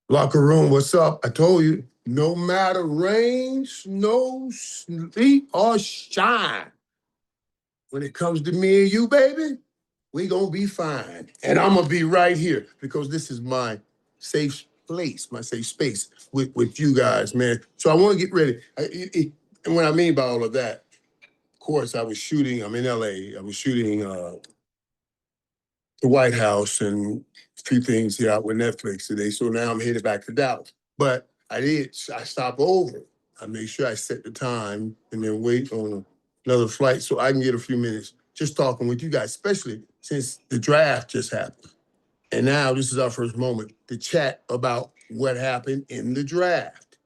Locker room, what's up? I told you, no matter rain, snow, sleet, or shine, when it comes to me and you, baby, we gonna be fine. And I'm gonna be right here because this is my safe place, my safe space with you guys, man. So I wanna get ready. And what I mean by all of that, of course, I'm in LA, I was shooting the White House and a few things here out with Netflix today. So now I'm headed back to Dallas. But I stopped over. I made sure I set the time and then wait on another flight so I can get a few minutes just talking with you guys, especially since the draft just happened. And now this is our first moment to chat about what happened in the draft.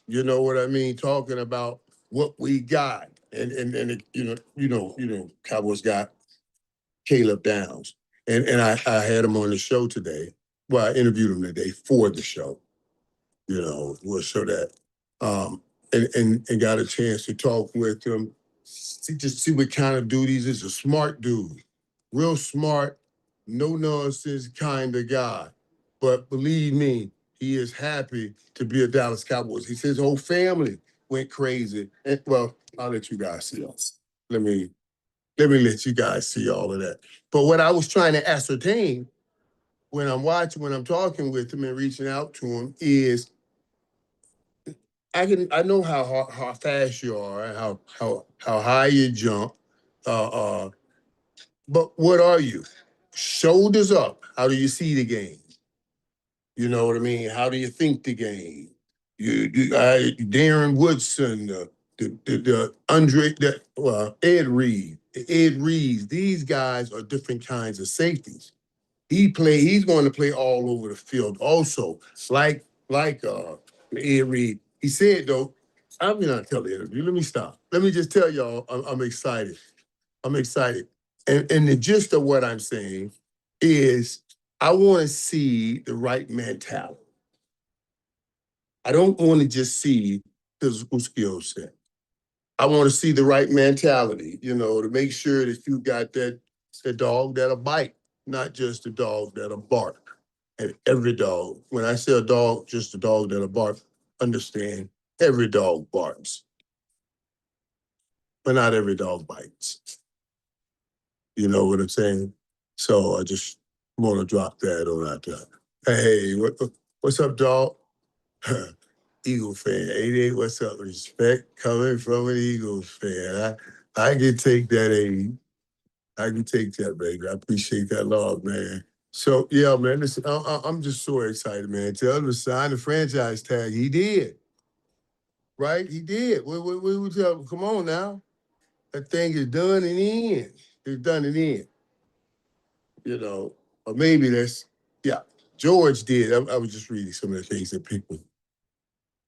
You know what I mean? Talking about what we got. Cowboys got Caleb Downs. And I had him on the show today. Well, I interviewed him today for the show, was so that and got a chance to talk with him, just see what kind of dude he's. He's a smart dude, real smart, no nonsense kind of guy. But believe me, he is happy to be a Dallas Cowboys. He says his whole family went crazy. And well, I'll let you guys see us. Let me let you guys see all of that. But what I was trying to ascertain when I'm talking with him and reaching out to him is I know how fast you are, and how high you jump. Uh, uh, but what are you? Shoulders up. How do you see the game? You know what I mean? How do you think the game? Darren Woodson, the Andre, Ed Reed, Ed Reeves. These guys are different kinds of safeties. He's going to play all over the field also, like Ed Reed. He said though, I'm gonna tell the interview. Let me stop. Let me just tell y'all I'm excited. I'm excited. And the gist of what I'm saying is I want to see the right mentality. I don't want to just see physical skill set. I want to see the right mentality, to make sure that you got the dog that'll bite, not just the dog that'll bark. And every dog, when I say a dog, just a dog that'll bark, understand every dog barks, but not every dog bites. You know what I'm saying? So I just want to drop that on out there. Hey, what's up, dog? Eagle fan. 88, what's up? Respect coming from an Eagles fan. I can take that, 80. I can take that, baby. I appreciate that love, man. So, yeah, man, listen, I'm just so excited, man. Tell him to sign the franchise tag. He did, right? He did. We tell him, come on now. That thing is done and in. It's done and in, you know. Or maybe yeah, George did. I was just reading some of the things that people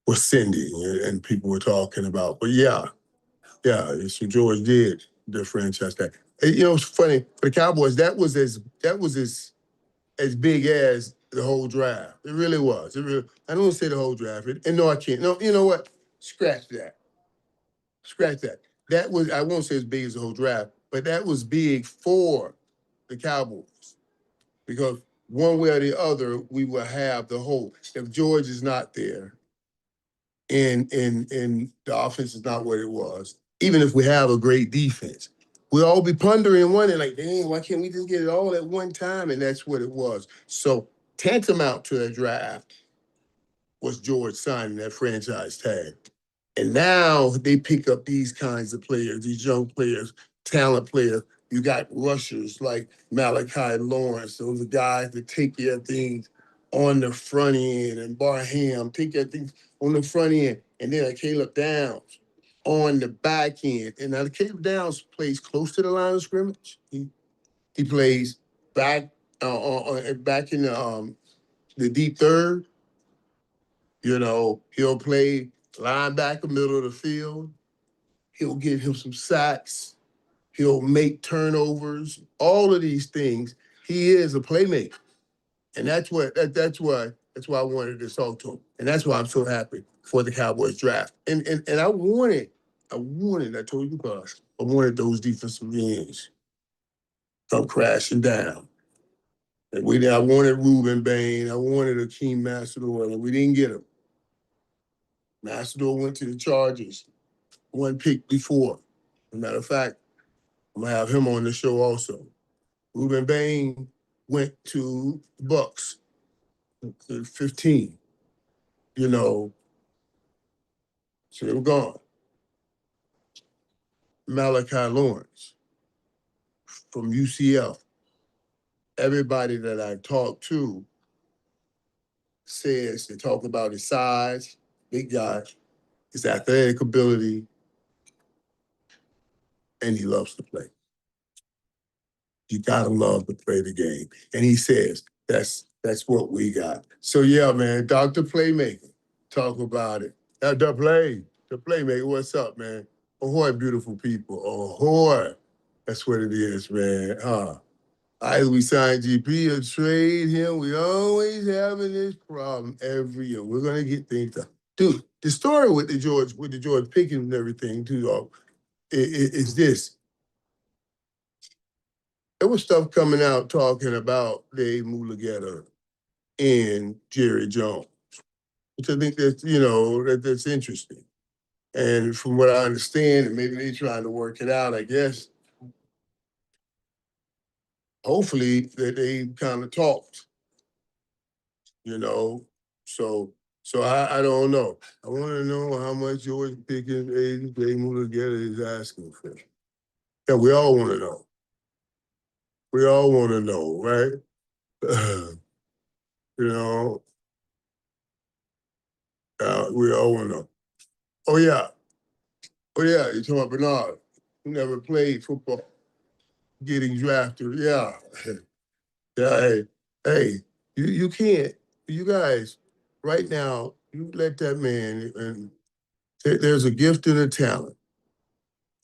were sending and people were talking about. But yeah, so George did the franchise tag. It's funny for the Cowboys. That was as big as the whole draft. It really was. I don't want to say the whole draft. And no, I can't. No, you know what? Scratch that. Scratch that. I won't say as big as the whole draft, but that was big for the Cowboys because one way or the other, we will have the whole. If George is not there, and the offense is not what it was, even if we have a great defense, we'll all be pondering and wondering, like, dang, why can't we just get it all at one time? And that's what it was. So tantamount to that draft was George signing that franchise tag. And now they pick up these kinds of players, these young players, talent players. You got rushers like Malachi Lawrence. Those are guys that take care of things on the front end, and Barham take care of things on the front end. And then Caleb Downs on the back end. And now Caleb Downs plays close to the line of scrimmage. He plays back back in the deep third. He'll play linebacker, middle of the field. He'll give him some sacks. He'll make turnovers. All of these things. He is a playmaker, and that's why I wanted to talk to him, and that's why I'm so happy for the Cowboys draft. And I told you guys, I wanted those defensive ends come crashing down. And I wanted Ruben Bain, I wanted Akeem Massador, and we didn't get him. Massador went to the Chargers, one pick before. As a matter of fact, I'm gonna have him on the show also. Ruben Bain went to the Bucks, 15. You know, so they were gone. Malachi Lawrence from UCF. Everybody that I talked to says they talk about his size, big guy, his athletic ability, and he loves to play. You gotta love to play the game. And he says that's what we got. So yeah, man, Dr. Playmaker, talk about it. The Playmaker, what's up, man? Ahoy, beautiful people. Ahoy. That's what it is, man. Either we sign GP or trade him. We always having this problem every year. We're gonna get things done. Dude, the story with the George Pickens and everything, too, though, is this. There was stuff coming out talking about Dave Mulugeta and Jerry Jones, which I think that's interesting. And from what I understand, and maybe they're trying to work it out, I guess, hopefully that they kind of talked, you know. So I don't know. I want to know how much George Pickens and Dave Mulugeta is asking for. Yeah, we all want to know. We all want to know, right? you know, we all want to know. Oh yeah, oh yeah. You're talking about Bernard, who never played football, getting drafted. Yeah, yeah. Hey, you can't. You guys, right now, you let that man. And there's a gift and a talent,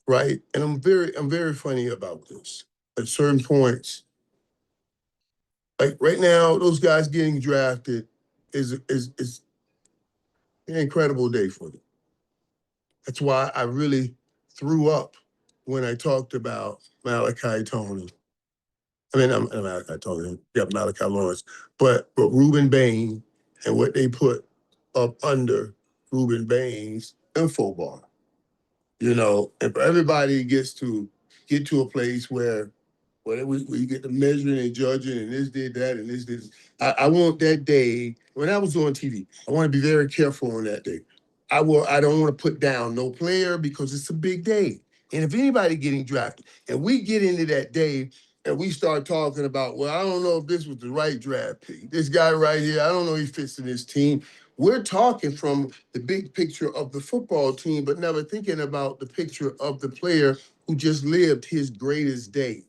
right? And I'm very funny about this. At certain points, like right now, those guys getting drafted is an incredible day for them. That's why I really threw up when I talked about Malachi Tony. I'm Malachi Tony, yeah, Malachi Lawrence, but Ruben Bain and what they put up under Ruben Bain's info bar. If everybody gets to get to a place where we get to measuring and judging and this did that and this did. I want that day when I was on TV. I want to be very careful on that day. I don't want to put down no player because it's a big day. And if anybody getting drafted and we get into that day and we start talking about, well, I don't know if this was the right draft pick. This guy right here, I don't know if he fits in this team. We're talking from the big picture of the football team, but never thinking about the picture of the player who just lived his greatest day.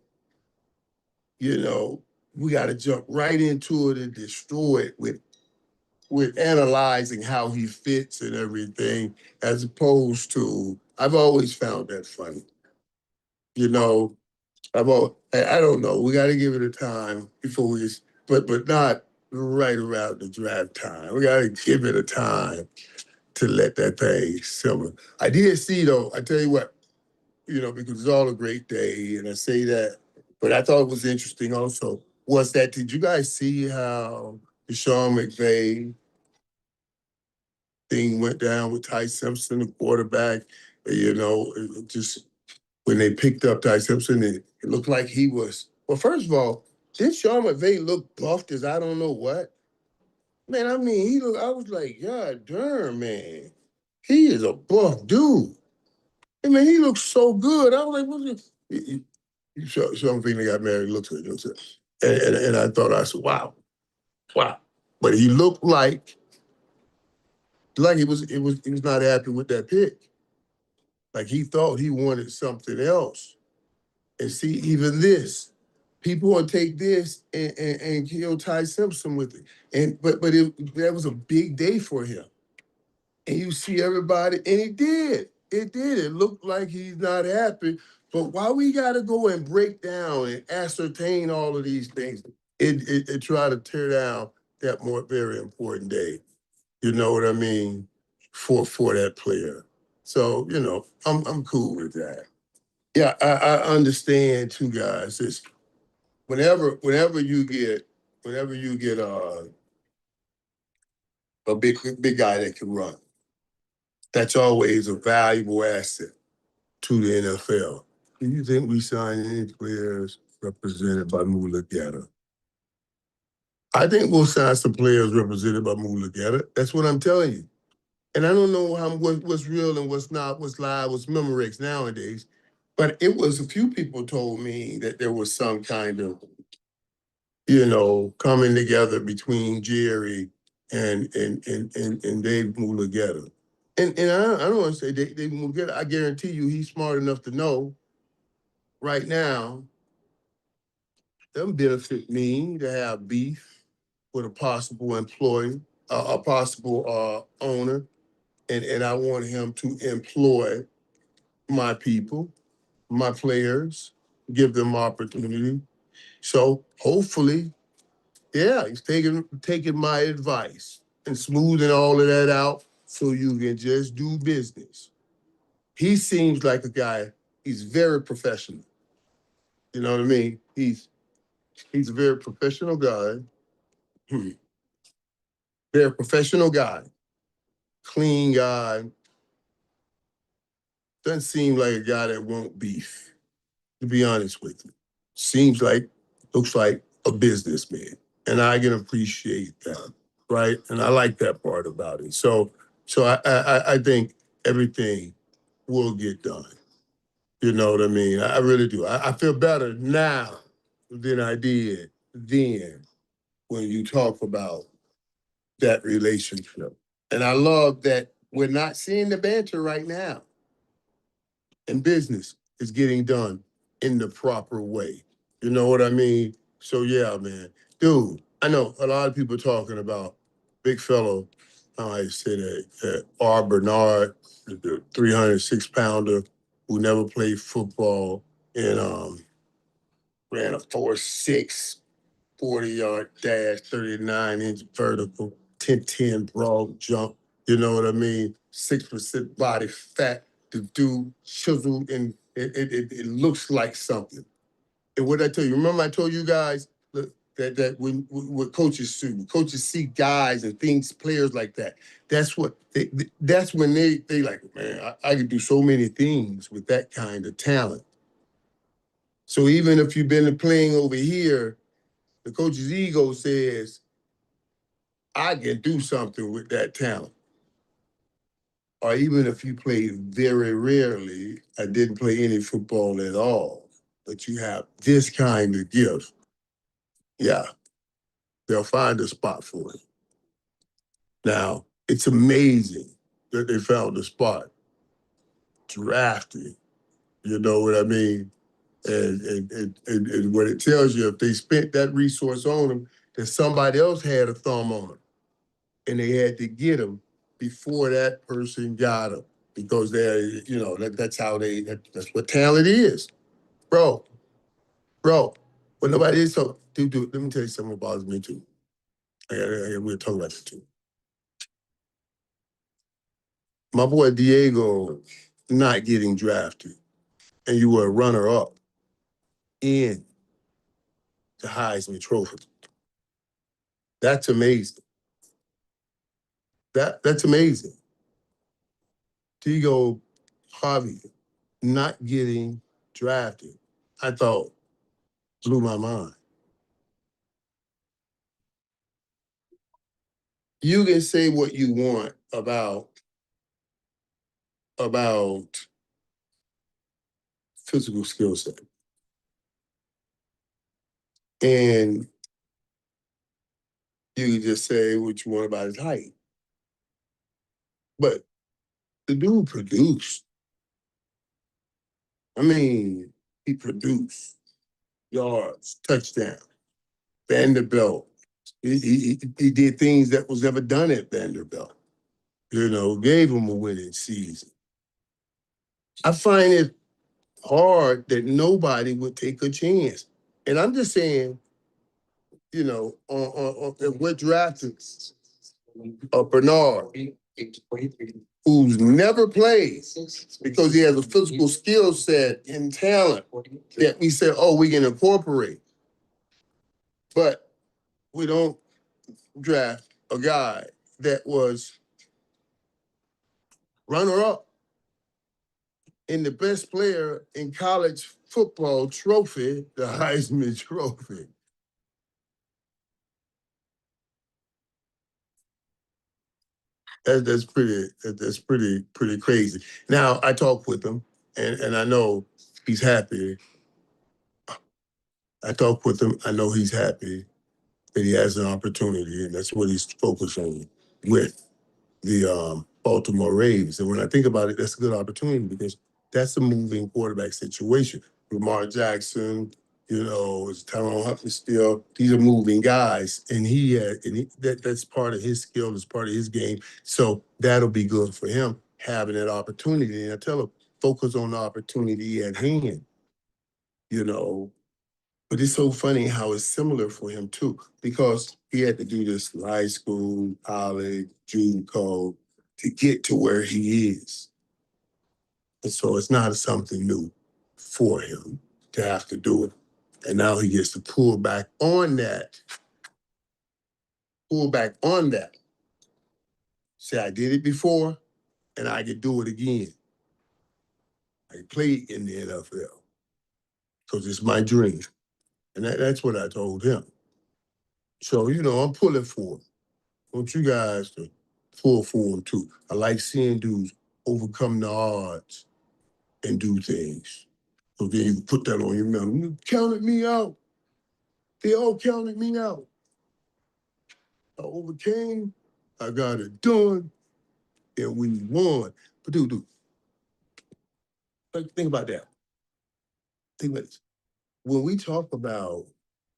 We got to jump right into it and destroy it with analyzing how he fits and everything, as opposed to I've always found that funny. You know, I don't know. We got to give it a time before but not right around the draft time. We got to give it a time to let that thing simmer. I did see though. I tell you what, because it's all a great day, and I say that. But I thought it was interesting also was that did you guys see how the Sean McVay thing went down with Ty Simpson, the quarterback? Just when they picked up Ty Simpson, it looked like he was. Well, first of all, did Sean McVay look buffed as I don't know what? Man, I mean, I was like, God damn, man. He is a buff dude. I mean, he looks so good. I was like, what's it? Something that got married looks good. And I thought, I said, wow. But he looked like he was not happy with that pick. Like he thought he wanted something else. And see, even this, people will take this and kill Ty Simpson with it. That was a big day for him. And you see everybody, and it did. It did. It looked like he's not happy. But why we got to go and break down and ascertain all of these things, it try to tear down that more very important day. You know what I mean? For that player. So I'm cool with that. Yeah, I understand too, guys. It's whenever you get whenever you get a big guy that can run, that's always a valuable asset to the NFL. Do you think we sign any players represented by Mulugeta? I think we'll sign some players represented by Mulugeta. That's what I'm telling you. And I don't know what's real and what's not, what's live, what's Memorex nowadays. But it was a few people told me that there was some kind of, coming together between Jerry and Dave Mulugeta. And I don't want to say Dave Mulugeta. I guarantee you he's smart enough to know right now it doesn't benefit me to have beef with a possible employee, a possible owner, and I want him to employ my people, my players, give them opportunity. So hopefully, yeah, he's taking my advice and smoothing all of that out so you can just do business. He seems like a guy, he's very professional. You know what I mean? He's a very professional guy. Very professional guy, clean guy. Doesn't seem like a guy that won't beef, to be honest with you. Looks like a businessman. And I can appreciate that, right? And I like that part about it. So I think everything will get done. You know what I mean? I really do. I feel better now than I did then when you talk about that relationship. And I love that we're not seeing the banter right now. And business is getting done in the proper way. You know what I mean? So yeah, man. Dude, I know a lot of people talking about big fellow, I say that R. Bernard, the 306-pounder who never played football and ran a 4.6 40-yard dash, 39-inch vertical, 10-10 broad jump. You know what I mean? 6% body fat. The dude chiseled and it looks like something. And what I tell you, remember I told you guys that when what coaches see guys and things, players like that. That's when they like, man, I can do so many things with that kind of talent. So even if you've been playing over here, the coach's ego says, I can do something with that talent. Or even if you play very rarely, I didn't play any football at all, but you have this kind of gift, yeah, they'll find a spot for it. Now, it's amazing that they found a spot. Drafting, you know what I mean? And what it tells you, if they spent that resource on them, then somebody else had a thumb on them. And they had to get them before that person got them because that's what talent is, bro. When nobody is so, dude, let me tell you something that bothers me too. We'll talk about this too. My boy Diego not getting drafted, and you were a runner up in the Heisman Trophy. That's amazing. That's amazing. Diego Harvey not getting drafted, I thought blew my mind. You can say what you want about physical skill set. And you can just say what you want about his height. But the dude produced. I mean, he produced yards, touchdown, Vanderbilt. He did things that was never done at Vanderbilt. Gave him a winning season. I find it hard that nobody would take a chance. And I'm just saying, if we're drafting Bernard, who's never played because he has a physical skill set and talent that we said, oh, we can incorporate. But we don't draft a guy that was runner-up in the best player in college football trophy, the Heisman Trophy. That's pretty crazy. Now I talk with him, and I know he's happy. I talk with him. I know he's happy that he has an opportunity, and that's what he's focused on with the Baltimore Ravens. And when I think about it, that's a good opportunity because that's a moving quarterback situation. Lamar Jackson, is Tyrone Huntley still. These are moving guys, and that's part of his skill, that's part of his game. So that'll be good for him having that opportunity. And I tell him, focus on the opportunity at hand. You know, but it's so funny how it's similar for him too, because he had to do this high school, college, JUCO to get to where he is. And so it's not something new for him to have to do it. And now he gets to pull back on that. Say, I did it before and I can do it again. I played in the NFL because it's my dream. And that's what I told him. So, I'm pulling for him. I want you guys to pull for him too. I like seeing dudes overcome the odds and do things. So then you put that on your memory. You counted me out. They all counted me out. I overcame. I got it done, and we won. But dude, think about that. Think about this. When we talk about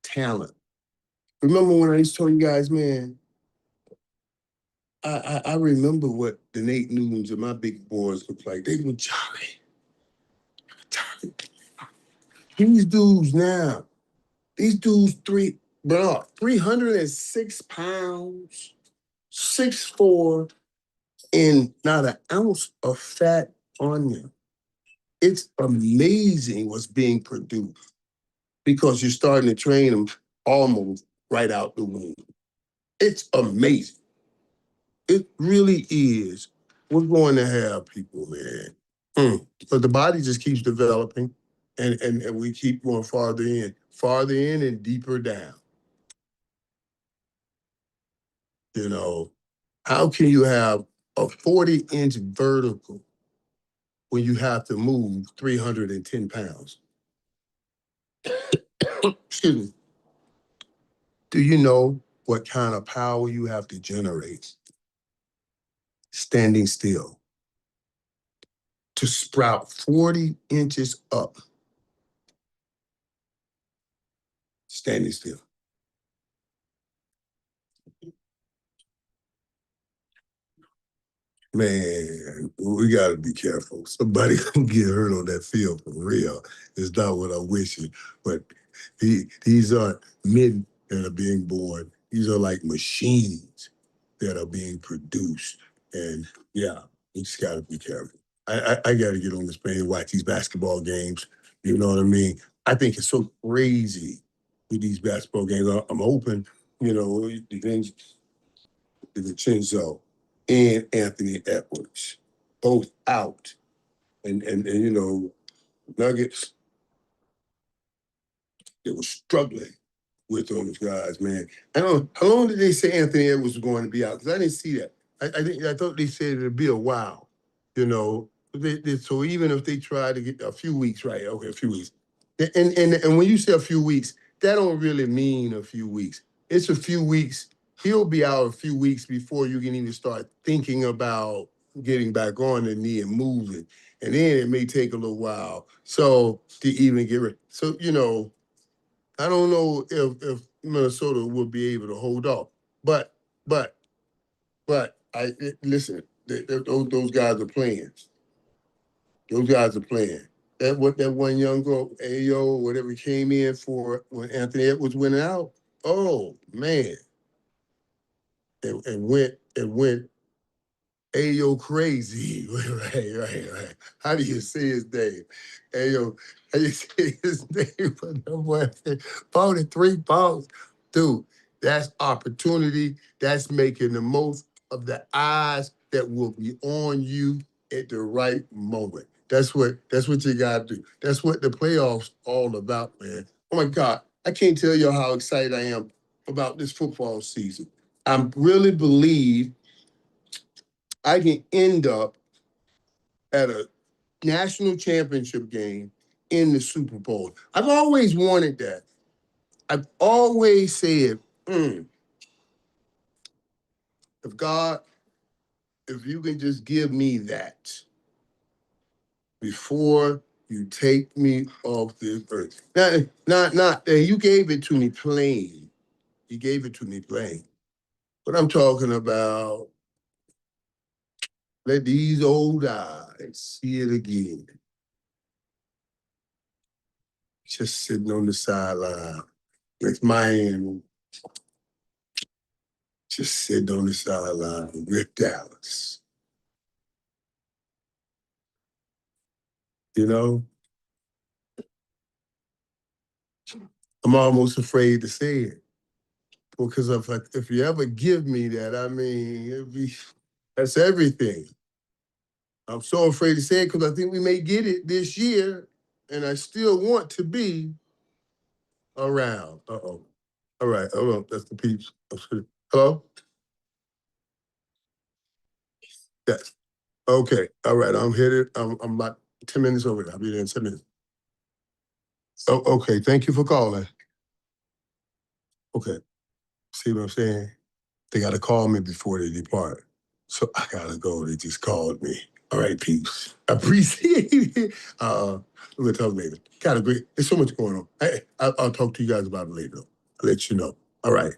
talent, remember when I used to tell you guys, man, I remember what the Nate Newtons and my big boys looked like. They were jolly. These dudes now, these dudes 306 pounds, 6'4", and not an ounce of fat on them. It's amazing what's being produced because you're starting to train them almost right out the womb. It's amazing. It really is. We're going to have people, man. But the body just keeps developing, and we keep going farther in and deeper down. You know, how can you have a 40-inch vertical when you have to move 310 pounds? Excuse me. Do you know what kind of power you have to generate standing still to sprout 40 inches up standing still? Man, we got to be careful. Somebody can get hurt on that field for real. It's not what I'm wishing. But these aren't men that are being born. These are like machines that are being produced. And yeah, we just got to be careful. I got to get on this plane and watch these basketball games. You know what I mean? I think it's so crazy with these basketball games. I'm hoping, the things DiVincenzo and Anthony Edwards, both out. And Nuggets, they were struggling with those guys, man. I don't know, how long did they say Anthony Edwards was going to be out? Because I didn't see that. I thought they said it'd be a while, you know. So even if they try to get a few weeks, right? Okay, a few weeks. And when you say a few weeks, that don't really mean a few weeks. It's a few weeks. He'll be out a few weeks before you can even start thinking about getting back on the knee and moving. And then it may take a little while. So to even get rid. So, I don't know if Minnesota will be able to hold off. But but listen, those guys are playing. Those guys are playing. That one young girl, Ayo, whatever came in for when Anthony Edwards went out. Oh man, and went Ayo crazy. Right. How do you say his name? Ayo, how do you say his name? But that boy said 43 pounds. Dude, That's opportunity. That's making the most of the eyes that will be on you at the right moment. That's what you gotta do. That's what the playoffs all about, man. Oh my God. I can't tell you how excited I am about this football season. I really believe I can end up at a national championship game in the Super Bowl. I've always wanted that. I've always said, if God, if you can just give me that before you take me off this earth. Not, and you gave it to me plain. You gave it to me plain. But I'm talking about let these old eyes see it again. Just sitting on the sideline with Miami. Just sitting on the sideline with Dallas. You know, I'm almost afraid to say it because if you ever give me that, I mean, that's everything. I'm so afraid to say it because I think we may get it this year, and I still want to be around. Uh-oh. All right, hold on. That's the peeps. Hello? Yes. Okay. All right. I'm headed. I'm about 10 minutes over there. I'll be there in 10 minutes. Oh, okay. Thank you for calling. Okay. See what I'm saying? They got to call me before they depart. So I got to go. They just called me. All right, peeps. Appreciate it. We'll talk later. Kind of great. There's so much going on. I'll talk to you guys about it later. I'll let you know. All right.